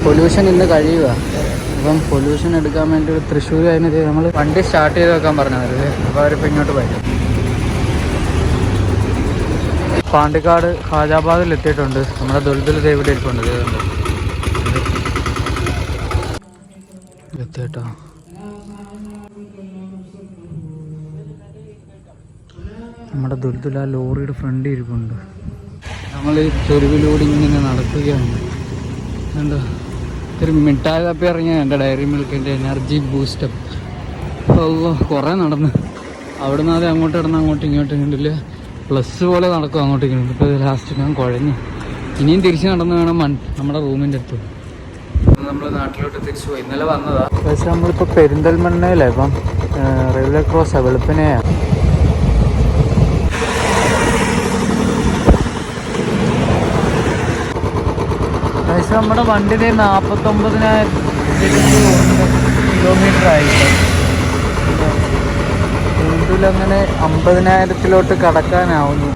Pollution ഇന്ന് കഴിയുക. അപ്പം പൊല്യൂഷൻ എടുക്കാൻ വേണ്ടി തൃശ്ശൂർ കഴിഞ്ഞത് നമ്മൾ വണ്ടി സ്റ്റാർട്ട് ചെയ്ത് വെക്കാൻ പറഞ്ഞത്. അപ്പോൾ അവരിപ്പോൾ ഇങ്ങോട്ട് വരും. പാണ്ടിക്കാട് ഖാജാബാദിൽ എത്തിയിട്ടുണ്ട്. നമ്മുടെ ദുൽദുൽ ദേവിടെ ഇരിപ്പുണ്ട്. എത്തിയിട്ടോ. നമ്മുടെ ദുൽദുൽ ആ ലോറിയുടെ ഫ്രണ്ടിൽ ഇരിപ്പുണ്ട്. നമ്മൾ ഈ തെരുവിലൂടെ ഇങ്ങനെ നടക്കുകയാണ്. എന്താ ഒരു മിഠായി കാപ്പി ഇറങ്ങിയ എൻ്റെ ഡയറി മിൽക്കിൻ്റെ എനർജി ബൂസ്റ്റപ്പ്. കുറേ നടന്ന് അവിടെ നിന്ന് ആദ്യം അങ്ങോട്ട് കിടന്ന് അങ്ങോട്ടും ഇങ്ങോട്ടും ഇങ്ങോട്ടില്ല പ്ലസ് പോലെ നടക്കും അങ്ങോട്ടും ഇങ്ങോട്ടും. ഇപ്പോൾ ലാസ്റ്റ് ഞാൻ കുഴഞ്ഞു. ഇനിയും തിരിച്ച് നടന്ന് വേണം നമ്മുടെ റൂമിൻ്റെ അടുത്ത്. നമ്മൾ നാട്ടിലോട്ട് തിരിച്ചു പോയി. ഇന്നലെ വന്നതാ. പക്ഷേ നമ്മളിപ്പോൾ പെരിന്തൽമണ്ണയിലെ ഇപ്പം റെയിൽവേ ക്രോസാണ്. വെളുപ്പിനെയാണ്. പക്ഷേ നമ്മുടെ വണ്ടി 49,000 കിലോമീറ്റർ ആയിട്ട് അങ്ങനെ 50,000-ത്തിലോട്ട് കടക്കാനാവുന്നു.